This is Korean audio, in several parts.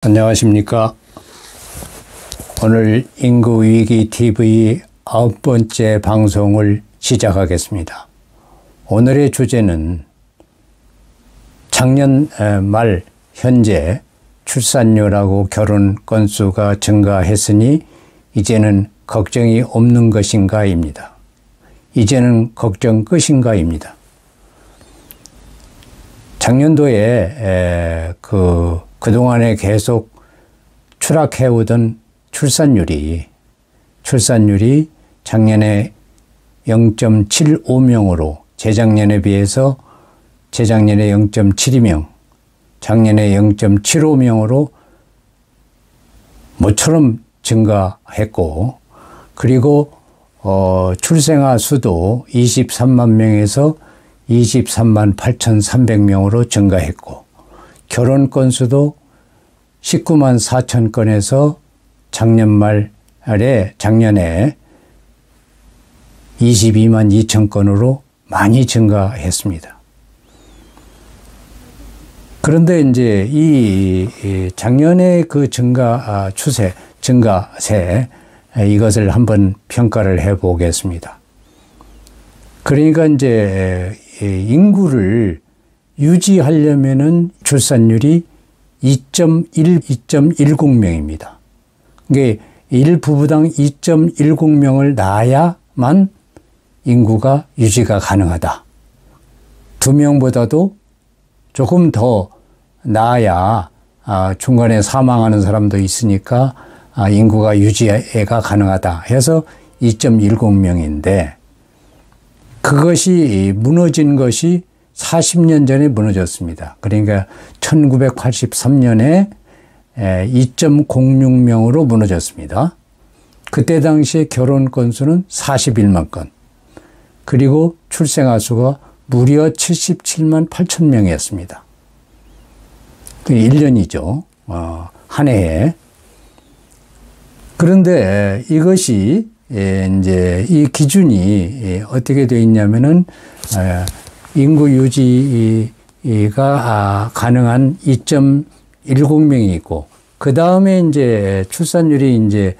안녕하십니까. 오늘 인구위기TV 9번째 방송을 시작하겠습니다. 오늘의 주제는 작년 말 현재 출산율하고 결혼 건수가 증가했으니 이제는 걱정이 없는 것인가입니다. 이제는 걱정 끝인가입니다. 작년도에 그동안에 계속 추락해오던 출산율이 작년에 0.75명으로 재작년에 비해서 재작년에 0.72명, 작년에 0.75명으로 모처럼 증가했고, 그리고 출생아 수도 23만 명에서 23만 8,300명으로 증가했고, 결혼 건수도 19만 4천 건에서 작년에 22만 2천 건으로 많이 증가했습니다. 그런데 이제 이 작년의 그 증가세 이것을 한번 평가를 해 보겠습니다. 그러니까 이제 인구를 유지하려면은 출산율이 2.10명입니다. 이게 1부부당 2.10명을 낳아야만 인구가 유지가 가능하다. 2명보다도 조금 더 낳아야 중간에 사망하는 사람도 있으니까 인구가 유지가 가능하다 해서 2.10명인데, 그것이 무너진 것이 40년 전에 무너졌습니다. 그러니까 1983년에 2.06명으로 무너졌습니다. 그때 당시에 결혼 건수는 41만 건, 그리고 출생아 수가 무려 77만 8천 명이었습니다. 1년이죠. 한 해에. 그런데 이것이 이제 이 기준이 어떻게 되어 있냐면은 인구 유지가 가능한 2.10명이 있고, 그 다음에 이제 출산율이 이제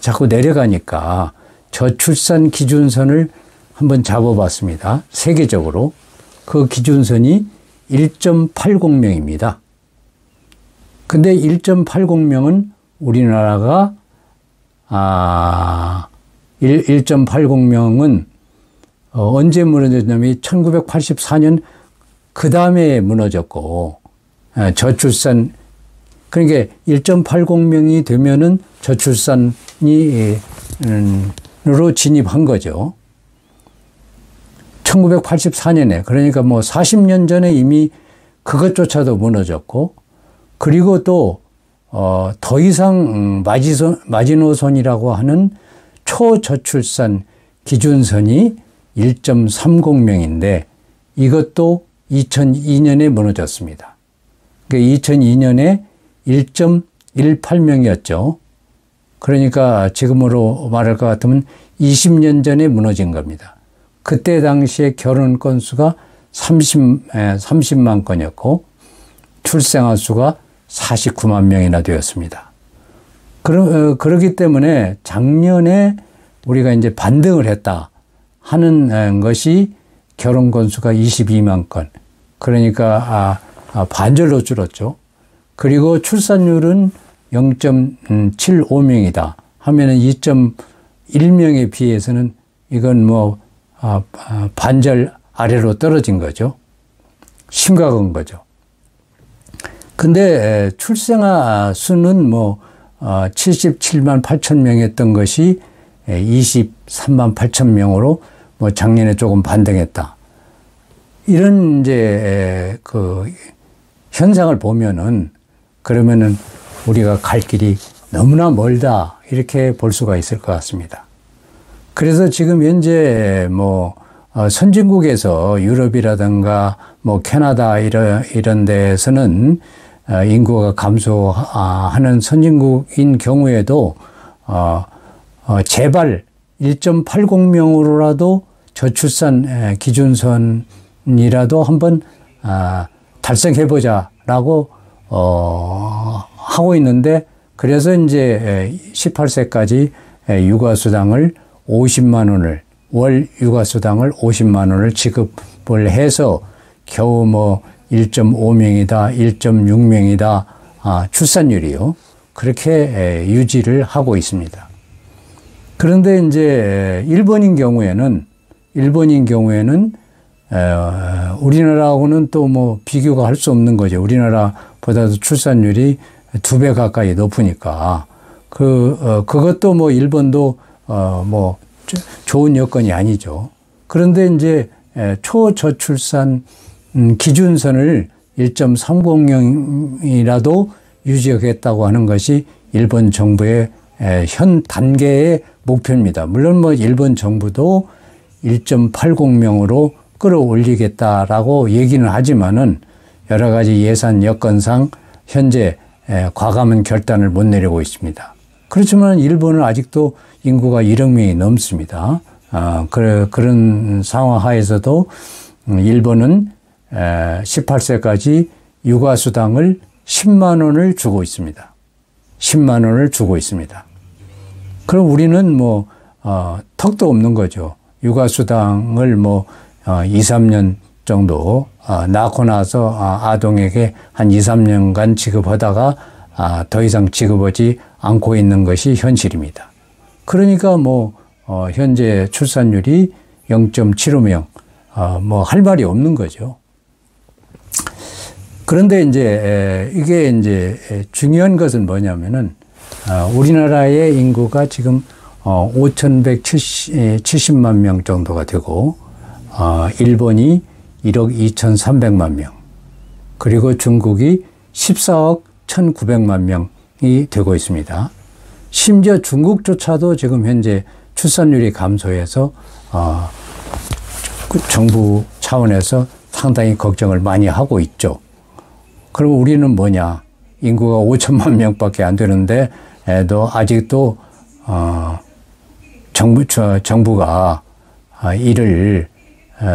자꾸 내려가니까 저출산 기준선을 한번 잡아봤습니다. 세계적으로. 그 기준선이 1.80명입니다. 근데 1.80명은 우리나라가 1.80명은 언제 무너졌냐면 1984년 그 다음에 무너졌고, 저출산, 그러니까 1.80명이 되면은 저출산으로 진입한 거죠. 1984년에, 그러니까 뭐 40년 전에 이미 그것조차도 무너졌고, 그리고 또 더 이상 마지노선이라고 하는 초저출산 기준선이 1.30명인데 이것도 2002년에 무너졌습니다. 그러니까 2002년에 1.18명이었죠. 그러니까 지금으로 말할 것 같으면 20년 전에 무너진 겁니다. 그때 당시에 결혼 건수가 30만 건이었고 출생아 수가 49만 명이나 되었습니다. 그렇기 때문에 작년에 우리가 이제 반등을 했다 하는 것이 결혼 건수가 22만 건. 그러니까 반절로 줄었죠. 그리고 출산율은 0.75명이다 하면은 2.1명에 비해서는 이건 뭐 반절 아래로 떨어진 거죠. 심각한 거죠. 근데 출생아 수는 뭐 77만 8천 명이었던 것이 23만 8천 명으로 뭐 작년에 조금 반등했다. 이런 이제 그 현상을 보면은 그러면은 우리가 갈 길이 너무나 멀다 이렇게 볼 수가 있을 것 같습니다. 그래서 지금 현재 뭐 선진국에서 유럽이라든가 뭐 캐나다 이런 데에서는 인구가 감소하는 선진국인 경우에도 제발 1.80명으로라도 저출산 기준선이라도 한번 달성해보자라고 하고 있는데 그래서 이제 18세까지 육아수당을 50만 원을 월 육아수당을 50만 원을 지급을 해서 겨우 뭐 1.5명이다, 1.6명이다 출산율이요. 그렇게 유지를 하고 있습니다. 그런데 이제 일본인 경우에는 우리나라하고는 또 뭐 비교가 할 수 없는 거죠. 우리나라보다도 출산율이 2배 가까이 높으니까 그것도 뭐 일본도 뭐 좋은 여건이 아니죠. 그런데 이제 초저출산 기준선을 1.30명이라도 유지하겠다고 하는 것이 일본 정부의 현 단계의 목표입니다. 물론 뭐 일본 정부도 1.80명으로 끌어올리겠다라고 얘기는 하지만은 여러 가지 예산 여건상 현재 과감한 결단을 못 내리고 있습니다. 그렇지만 일본은 아직도 인구가 1억 명이 넘습니다. 그런 상황 하에서도 일본은 18세까지 육아수당을 10만 원을 주고 있습니다. 10만 원을 주고 있습니다. 그럼 우리는 뭐 턱도 없는 거죠. 육아수당을 뭐 2, 3년 정도 낳고 나서 아동에게 한 2, 3년간 지급하다가 더 이상 지급하지 않고 있는 것이 현실입니다. 그러니까 뭐 현재 출산율이 0.75명 뭐 할 말이 없는 거죠. 그런데 이제 이게 이제 중요한 것은 뭐냐면은 우리나라의 인구가 지금 5,170만 명 정도가 되고 일본이 1억 2,300만 명, 그리고 중국이 14억 1,900만 명이 되고 있습니다. 심지어 중국조차도 지금 현재 출산율이 감소해서 정부 차원에서 상당히 걱정을 많이 하고 있죠. 그럼 우리는 뭐냐? 인구가 5천만 명밖에 안 되는데 아직도 정부가 이를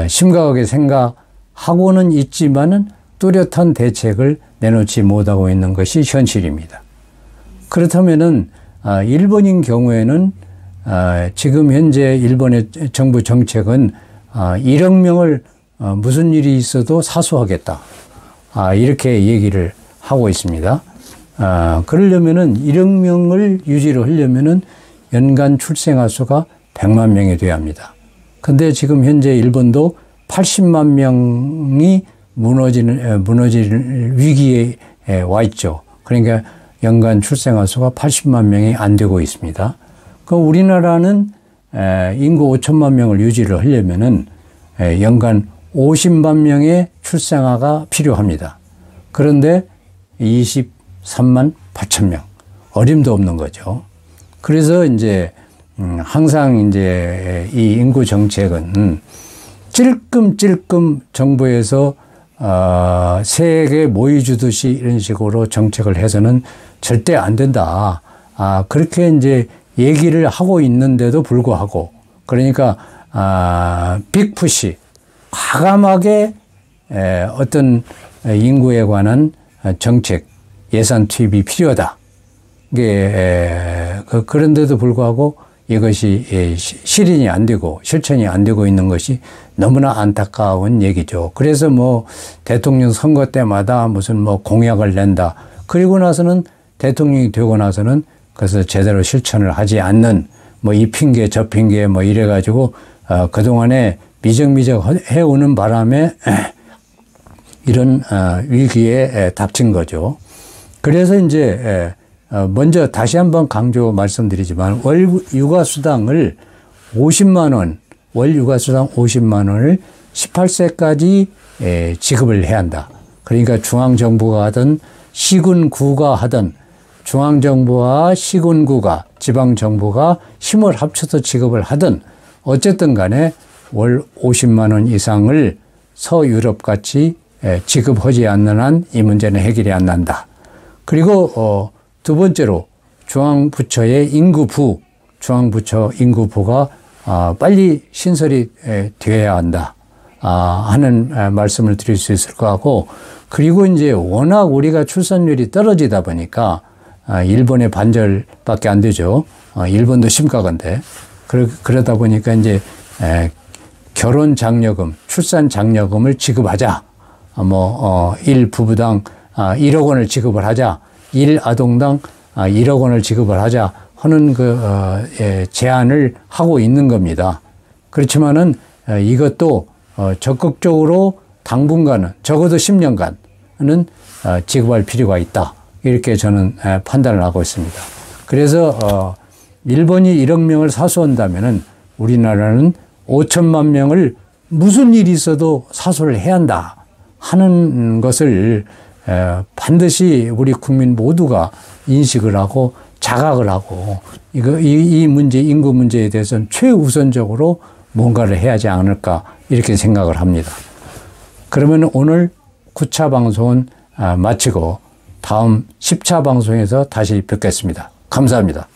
심각하게 생각하고는 있지만은 뚜렷한 대책을 내놓지 못하고 있는 것이 현실입니다. 그렇다면은 일본인 경우에는 지금 현재 일본의 정부 정책은 1억 명을 무슨 일이 있어도 사수하겠다. 이렇게 얘기를 하고 있습니다. 그러려면은 1억 명을 유지를 하려면은 연간 출생아 수가 100만 명이 돼야 합니다. 근데 지금 현재 일본도 80만 명이 무너질 위기에 와 있죠. 그러니까 연간 출생아 수가 80만 명이 안 되고 있습니다. 그럼 우리나라는 인구 5천만 명을 유지를 하려면은 연간 50만 명의 출생아가 필요합니다. 그런데 23만 8천 명. 어림도 없는 거죠. 그래서 이제 항상 이제 이 인구 정책은 찔끔찔끔 정부에서 세액에 모이 주듯이 이런 식으로 정책을 해서는 절대 안 된다. 그렇게 이제 얘기를 하고 있는데도 불구하고, 그러니까 빅푸시, 과감하게 어떤 인구에 관한 정책, 예산 투입이 필요하다. 이게 그런데도 불구하고 이것이 실현이 안 되고 실천이 안 되고 있는 것이 너무나 안타까운 얘기죠. 그래서 뭐 대통령 선거 때마다 무슨 뭐 공약을 낸다. 그리고 나서는 대통령이 되고 나서는 그래서 제대로 실천을 하지 않는 뭐 이 핑계 저 핑계 뭐 이래가지고 그동안에 미적미적 해오는 바람에 이런 위기에 닥친 거죠. 그래서 이제 먼저 다시 한번 강조 말씀드리지만 월 육아수당을 50만 원, 월 육아수당 50만 원을 18세까지 지급을 해야 한다. 그러니까 중앙정부가 하든 시군구가 하든 중앙정부와 시군구가 지방정부가 힘을 합쳐서 지급을 하든 어쨌든 간에 월 50만 원 이상을 서유럽같이 지급하지 않는 한 이 문제는 해결이 안 난다. 그리고 두 번째로 중앙부처의 인구부, 중앙부처 인구부가 빨리 신설이 되어야 한다 하는 말씀을 드릴 수 있을 것 같고, 그리고 이제 워낙 우리가 출산율이 떨어지다 보니까 일본의 반절밖에 안 되죠. 일본도 심각한데. 그러다 보니까 이제 결혼 장려금, 출산 장려금을 지급하자. 1부부당 1억 원을 지급을 하자. 1아동당 1억 원을 지급을 하자 하는 제안을 하고 있는 겁니다. 그렇지만은 이것도 적극적으로 당분간은 적어도 10년간은 지급할 필요가 있다. 이렇게 저는 판단을 하고 있습니다. 그래서 일본이 1억 명을 사수한다면은 우리나라는 5천만 명을 무슨 일이 있어도 사수를 해야 한다 하는 것을 반드시 우리 국민 모두가 인식을 하고 자각을 하고 이 문제, 인구 문제에 대해서는 최우선적으로 뭔가를 해야 하지 않을까 이렇게 생각을 합니다. 그러면 오늘 9차 방송은 마치고 다음 10차 방송에서 다시 뵙겠습니다. 감사합니다.